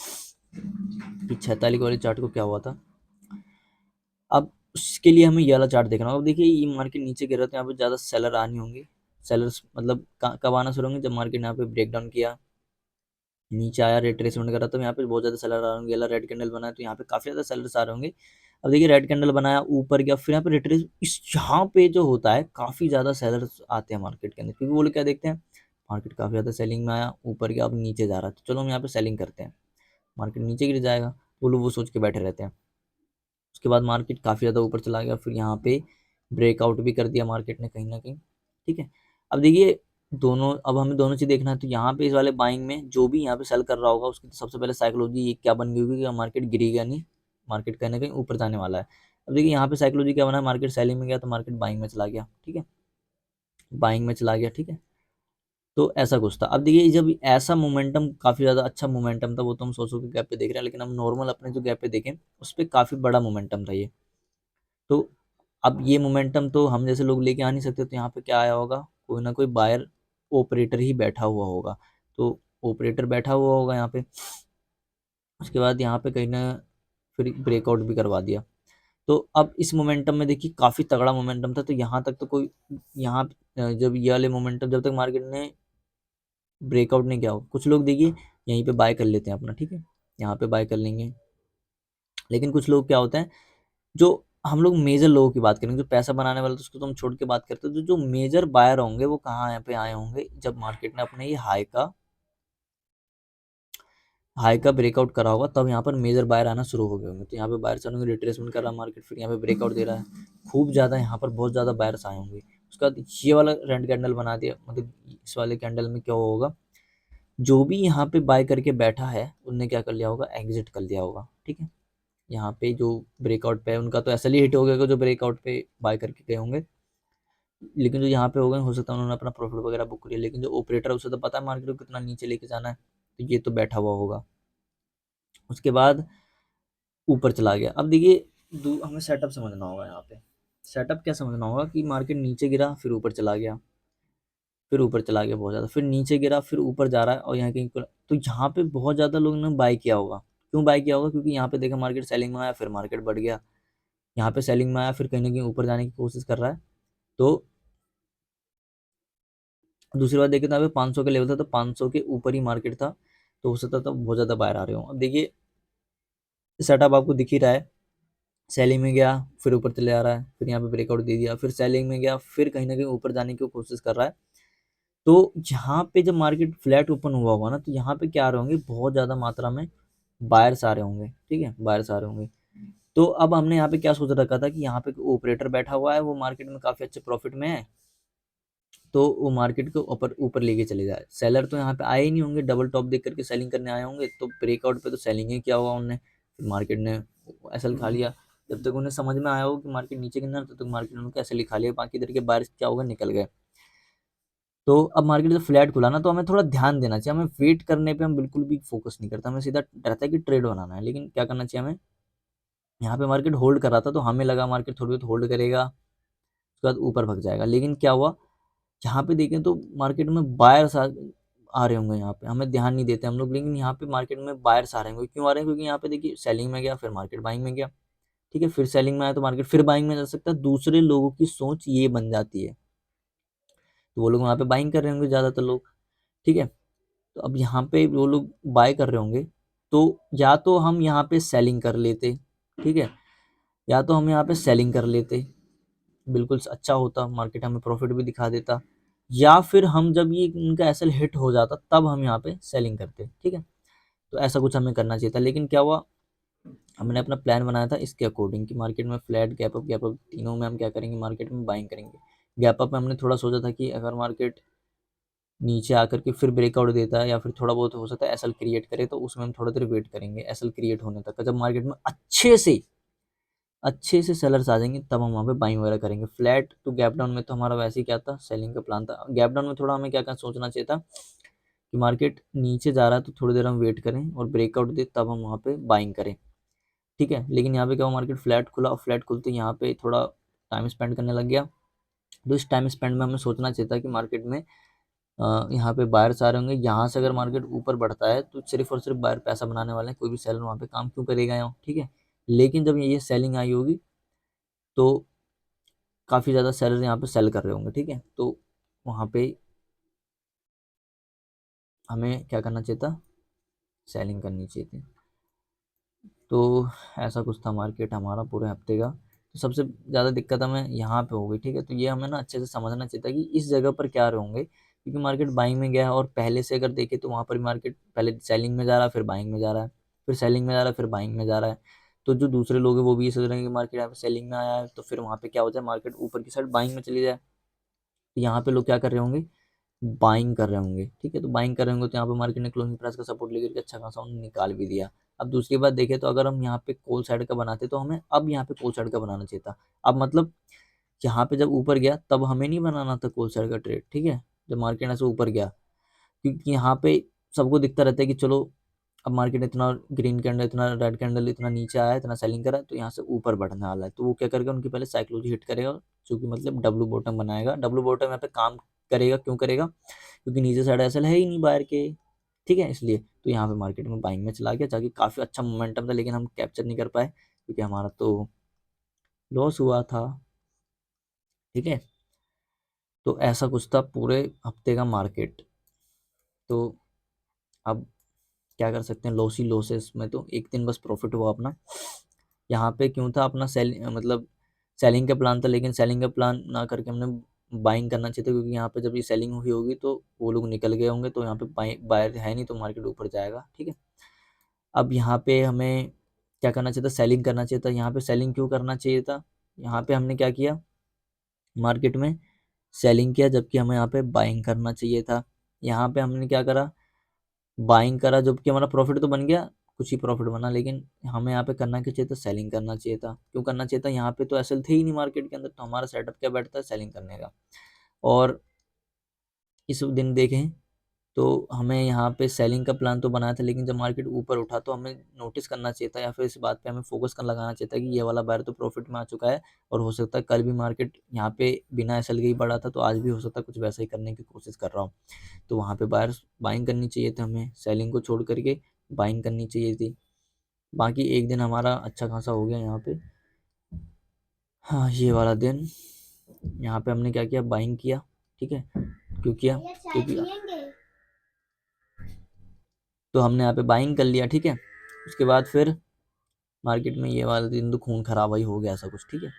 कि 6 तारीख वाले चार्ट को क्या हुआ था। अब उसके लिए हमें ये वाला चार्ट देखना होगा। अब देखिए ये मार्केट नीचे गिर रहा था, यहाँ पे ज़्यादा सेलर आने होंगे, सेलर्स मतलब कब आना शुरू होंगे, जब मार्केट ने यहाँ पे ब्रेक डाउन किया, नीचे आया, रिट्रेसमेंट करा, तो यहाँ पे बहुत ज़्यादा सेलर आ रहे होंगे, येला रेड कैंडल बनाया तो यहाँ पे काफ़ी ज़्यादा सेलर्स आ रहे होंगे। अब देखिए रेड कैंडल बनाया, ऊपर गया, फिर यहाँ पे रिट्रेस, इस यहाँ पे जो होता है काफ़ी ज़्यादा सेलर्स आते हैं मार्केट के अंदर, क्योंकि वो लोग क्या देखते हैं, मार्केट काफ़ी ज़्यादा सेलिंग में आया, ऊपर गया, अब नीचे जा रहा है, तो चलो हम यहाँ पे सेलिंग करते हैं, मार्केट नीचे गिर जाएगा, वो लोग वो सोच के बैठे रहते हैं। उसके बाद मार्केट काफ़ी ज़्यादा ऊपर चला गया, फिर यहाँ पे ब्रेकआउट भी कर दिया मार्केट ने कहीं ना कहीं। ठीक है, अब देखिए दोनों, अब हमें दोनों चीज़ देखना है, तो यहाँ पे इस वाले बाइंग में जो भी यहाँ पे सेल कर रहा होगा उसकी तो सबसे पहले साइकोलॉजी ये क्या बन गई होगी कि मार्केट गिरेगा नहीं, मार्केट कहीं ना कहीं ऊपर जाने वाला है। अब देखिए यहाँ पे साइकोलॉजी क्या बना है, मार्केट सेलिंग में गया तो मार्केट बाइंग में चला गया। ठीक है, बाइंग में चला गया। ठीक है, तो ऐसा कुछ था। अब देखिए जब ऐसा मोमेंटम काफ़ी ज़्यादा अच्छा मोमेंटम था, वो तो हम 100 के गैप पे देख रहे हैं, लेकिन हम नॉर्मल अपने जो गैप पे देखें उस पर काफ़ी बड़ा मोमेंटम था ये। तो अब ये मोमेंटम तो हम जैसे लोग लेके आ नहीं सकते, तो यहाँ पे क्या आया होगा, कोई ना कोई बायर ऑपरेटर ही बैठा हुआ होगा। तो ऑपरेटर बैठा हुआ होगा यहाँ पे, उसके बाद यहाँ पे कहीं ना फिर ब्रेकआउट भी करवा दिया। तो अब इस मोमेंटम में देखिए काफ़ी तगड़ा मोमेंटम था, तो यहाँ तक तो कोई यहाँ जब ये वाले मोमेंटम जब तक मार्केट ने ब्रेकआउट नहीं किया हो, कुछ लोग देखिए यहीं पे बाय कर लेते हैं अपना, ठीक है, यहाँ पे बाय कर लेंगे। लेकिन कुछ लोग क्या होता है, जो हम लोग मेजर लोगों की बात करेंगे, जो पैसा बनाने वाले तो उसको तो हम छोड़ के बात करते हैं, तो जो मेजर बायर होंगे वो कहाँ यहाँ पे आए होंगे, जब मार्केट ने अपने ये हाई का ब्रेकआउट करा होगा, तब यहाँ पर मेजर बायर आना शुरू हो गए होंगे। तो यहाँ पे बायर्स आने रिट्रेसमेंट कर रहा है मार्केट, फिर यहाँ पे ब्रेकआउट दे रहा है खूब ज़्यादा, यहाँ पर बहुत ज़्यादा बायर्स आए होंगे। उसके बाद ये वाला रेड कैंडल बना दिया, मतलब इस वाले कैंडल में क्या होगा, जो भी यहाँ पे बाय करके बैठा है उनने क्या कर लिया होगा, एग्जिट कर लिया होगा, ठीक है। यहाँ पे जो ब्रेकआउट पे है उनका तो ऐसा ही हिट हो गया जो ब्रेकआउट पे बाय करके गए होंगे, लेकिन जो यहाँ पे हो गए हो सकता है उन्होंने अपना प्रॉफिट वगैरह बुक कर लिया, लेकिन जो ऑपरेटर है उसे तो पता है मार्केट को कितना नीचे लेके जाना है, तो ये तो बैठा हुआ होगा। उसके बाद ऊपर चला गया। अब देखिए हमें सेटअप समझना होगा, यहाँ पे सेटअप क्या समझना होगा कि मार्केट नीचे गिरा फिर ऊपर चला गया, फिर ऊपर चला गया बहुत ज़्यादा, फिर नीचे गिरा फिर ऊपर जा रहा है, और यहाँ कहीं तो यहाँ पे बहुत ज़्यादा लोगों ने बाय किया होगा। क्यों बाय किया होगा, क्योंकि यहाँ पे देखा मार्केट सेलिंग में आया, फिर मार्केट बढ़ गया, यहाँ पे सेलिंग में आया, फिर कहीं ना कहीं ऊपर जाने की कोशिश कर रहा है। तो दूसरी बात देखें तो यहाँ पे 500 के लेवल था, तो 500 के ऊपर ही मार्केट था, तो हो सकता था बहुत ज़्यादा बाहर आ रहे हो। अब देखिए सेटअप आपको दिख ही रहा है, सेलिंग में गया फिर ऊपर चले आ रहा है, फिर यहाँ पे ब्रेकआउट दे दिया, फिर सेलिंग में गया, फिर कहीं ना कहीं ऊपर जाने की कोशिश कर रहा है। तो यहाँ पे जब मार्केट फ्लैट ओपन हुआ होगा ना, तो यहाँ पे क्या आ रहे होंगे, बहुत ज़्यादा मात्रा में बायर्स आ रहे होंगे, ठीक है, बायर्स आ रहे होंगे। तो अब हमने यहाँ पे क्या सोच रखा था कि यहाँ पे ऑपरेटर बैठा हुआ है, वो मार्केट में काफ़ी अच्छे प्रॉफिट में है, तो वो मार्केट को ऊपर ऊपर लेके चले जाए। सेलर तो यहाँ पे आए ही नहीं होंगे, डबल टॉप देख करके सेलिंग करने आए होंगे, तो ब्रेकआउट पे तो सेलिंग ही किया होगा उनने, फिर मार्केट ने एसएल खा लिया। जब तक उन्हें समझ में आया हो कि मार्केट नीचे गिरना है, तब तक मार्केट ने उनको एसएल खा लिया, बाकी इधर के बारिश क्या होगा, निकल गए। तो अब मार्केट जब फ्लैट खुला ना, तो हमें थोड़ा ध्यान देना चाहिए, हमें वेट करने पे हम बिल्कुल भी फोकस नहीं करते, हमें सीधा रहता है कि ट्रेड बनाना है। लेकिन क्या करना चाहिए हमें, यहाँ पे मार्केट होल्ड कर रहा था, तो हमें लगा मार्केट थोड़ी बहुत होल्ड करेगा, उसके बाद ऊपर भग जाएगा, लेकिन क्या हुआ, यहाँ पे देखें तो मार्केट में बायर्स आ रहे होंगे, यहाँ पे हमें ध्यान नहीं देते हम लोग, लेकिन यहाँ पे मार्केट में बायर्स आ रहे होंगे। क्यों आ रहे हैं, क्योंकि यहाँ पे देखिए सेलिंग में गया फिर मार्केट बाइंग में गया, ठीक है, फिर सेलिंग में आया तो मार्केट फिर बाइंग में जा सकता है। दूसरे लोगों की सोच ये बन जाती है, तो वो लोग वहाँ पे बाइंग कर रहे होंगे ज़्यादातर लोग, ठीक है। तो अब यहाँ पे वो लोग बाय कर रहे होंगे, तो या तो हम यहाँ पे सेलिंग कर लेते, ठीक है, या तो हम यहाँ पे सेलिंग कर लेते, बिल्कुल अच्छा होता, मार्केट हमें प्रॉफिट भी दिखा देता, या फिर हम जब ये उनका एसएल हिट हो जाता तब हम यहाँ पे सेलिंग करते, ठीक है। तो ऐसा कुछ हमें करना चाहिए था, लेकिन क्या हुआ, हमने अपना प्लान बनाया था इसके अकॉर्डिंग कि मार्केट में फ्लैट गैप अप तीनों में हम क्या करेंगे, मार्केट में बाइंग करेंगे। गैप अप में हमने थोड़ा सोचा था कि अगर मार्केट नीचे आकर के फिर ब्रेकआउट देता है, या फिर थोड़ा बहुत हो सकता है एसएल क्रिएट करे, तो उसमें हम थोड़ा देर वेट करेंगे एसएल क्रिएट होने तक, जब मार्केट में अच्छे से सेलर्स आ जाएंगे, तब हम वहाँ पे बाइंग वगैरह करेंगे। फ्लैट टू गैप डाउन में तो हमारा वैसे ही क्या था, सेलिंग का प्लान था। गैप डाउन में थोड़ा हमें क्या क्या सोचना चाहिए था कि मार्केट नीचे जा रहा है तो थोड़ी देर हम वेट करें और ब्रेकआउट दे, तब हम वहाँ पे बाइंग करें, ठीक है। लेकिन यहाँ पे क्या हुआ, मार्केट फ्लैट खुला, और फ्लैट खुलते यहाँ पे थोड़ा टाइम स्पेंड करने लग गया। तो इस टाइम स्पेंड में हमें सोचना चाहिए था कि मार्केट में यहाँ पे बायर्स आ रहे होंगे, यहाँ से अगर मार्केट ऊपर बढ़ता है तो सिर्फ और सिर्फ बायर पैसा बनाने वाले हैं, कोई भी सेलर वहाँ पे काम क्यों करेगा यहाँ, ठीक है। लेकिन जब ये सेलिंग आई होगी, तो काफ़ी ज़्यादा सेलर यहाँ पे सेल कर रहे होंगे, ठीक है। तो वहाँ पे हमें क्या करना चाहिए था, सेलिंग करनी चाहिए थी। तो ऐसा कुछ था मार्केट हमारा पूरे हफ्ते का। तो सबसे ज़्यादा दिक्कत हमें यहाँ पे हो गई, ठीक है। तो ये हमें ना अच्छे से समझना चाहिए था कि इस जगह पर क्या रहे होंगे, क्योंकि मार्केट बाइंग में गया है, और पहले से अगर देखें तो वहाँ पर मार्केट पहले सेलिंग में जा रहा है, फिर बाइंग में जा रहा है, फिर सेलिंग में जा रहा है, फिर बाइंग में जा रहा है। तो जो दूसरे लोग हैं वो भी ये सोच रहे हैं कि मार्केट यहाँ पे सेलिंग में आया है, तो फिर वहाँ पे क्या हो जाए, मार्केट ऊपर की साइड बाइंग में चली जाए। तो यहाँ पे लोग क्या कर रहे होंगे, बाइंग कर रहे होंगे, ठीक है। तो बाइंग कर रहे होंगे, तो यहाँ पे मार्केट ने क्लोजिंग प्राइस का सपोर्ट लेकर के अच्छा खासा उन्होंने निकाल भी दिया। अब दूसरी बात देखें तो अगर हम यहाँ पे कॉल साइड का बनाते, तो हमें अब यहाँ पे कॉल साइड का बनाना चाहिए था। अब मतलब यहाँ पे जब ऊपर गया तब हमें नहीं बनाना था कॉल साइड का ट्रेड, ठीक है। जब मार्केट ऐसे ऊपर गया क्योंकि यहाँ पे सबको दिखता रहता है कि चलो अब मार्केट इतना ग्रीन कैंडल, इतना रेड कैंडल, इतना नीचे आया, इतना सेलिंग करा, तो यहाँ से ऊपर बढ़ने वाला है। तो वो क्या करेगा, उनकी पहले साइकोलॉजी हिट करेगा, जो कि मतलब डब्लू बॉटम बनाएगा। डब्लू बॉटम यहाँ पे काम करेगा, क्यों करेगा, क्योंकि नीचे साइड ऐसा है ही नहीं बाहर के, ठीक है, इसलिए। तो यहाँ पे मार्केट में बाइंग में चला गया, ताकि काफ़ी अच्छा मोमेंटम था, लेकिन हम कैप्चर नहीं कर पाए क्योंकि हमारा तो लॉस हुआ था, ठीक है। तो ऐसा कुछ था पूरे हफ्ते का मार्केट। तो अब क्या कर सकते हैं, लॉस ही लॉसेस में, तो एक दिन बस प्रॉफिट हुआ अपना। यहाँ पे क्यों था, अपना मतलब सेलिंग का प्लान था, लेकिन सेलिंग का प्लान ना करके हमने बाइंग करना चाहिए था, क्योंकि यहाँ पे जब ये सेलिंग हुई होगी तो वो लोग निकल गए होंगे, तो यहाँ पे बायर है नहीं, तो मार्केट ऊपर जाएगा, ठीक है। अब यहाँ पे हमें क्या करना चाहिए था, सेलिंग करना चाहिए था। यहाँ पे सेलिंग क्यों करना चाहिए था, यहाँ पे हमने क्या किया, मार्केट में सेलिंग किया, जबकि हमें यहाँ पे बाइंग करना चाहिए था। यहाँ पे हमने क्या करा, बाइंग करा, जबकि हमारा प्रॉफिट तो बन गया, कुछ ही प्रॉफिट बना, लेकिन हमें यहाँ पे करना क्या चाहिए था, सेलिंग करना चाहिए था। क्यों करना चाहिए था, यहाँ पे तो एसएल थे ही नहीं मार्केट के अंदर, तो हमारा सेटअप क्या बैठता है, सेलिंग करने का। और इस दिन देखें तो हमें यहाँ पे सेलिंग का प्लान तो बनाया था, लेकिन जब मार्केट ऊपर उठा तो हमें नोटिस करना चाहिए था, या फिर इस बात पे हमें फोकस कर लगाना चाहिए था कि ये वाला बायर तो प्रॉफिट में आ चुका है, और हो सकता है कल भी मार्केट यहाँ पे बिना एसएल के ही बढ़ा था, तो आज भी हो सकता है कुछ वैसा ही करने की कोशिश कर रहा हूँ। तो वहाँ पे बायर बाइंग करनी चाहिए थी, हमें सेलिंग को छोड़ करके बाइंग करनी चाहिए थी। बाकी एक दिन हमारा अच्छा खासा हो गया यहाँ पे। हाँ, ये वाला दिन यहाँ पे हमने क्या किया, बाइंग किया, ठीक है। क्यों किया, क्योंकि तो हमने यहाँ पे बाइंग कर लिया, ठीक है। उसके बाद फिर मार्केट में ये वाला दिन तो खून खराबा ही हो गया, ऐसा कुछ, ठीक है।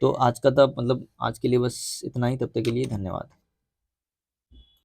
तो आज का था, मतलब आज के लिए बस इतना ही, तब तक के लिए धन्यवाद।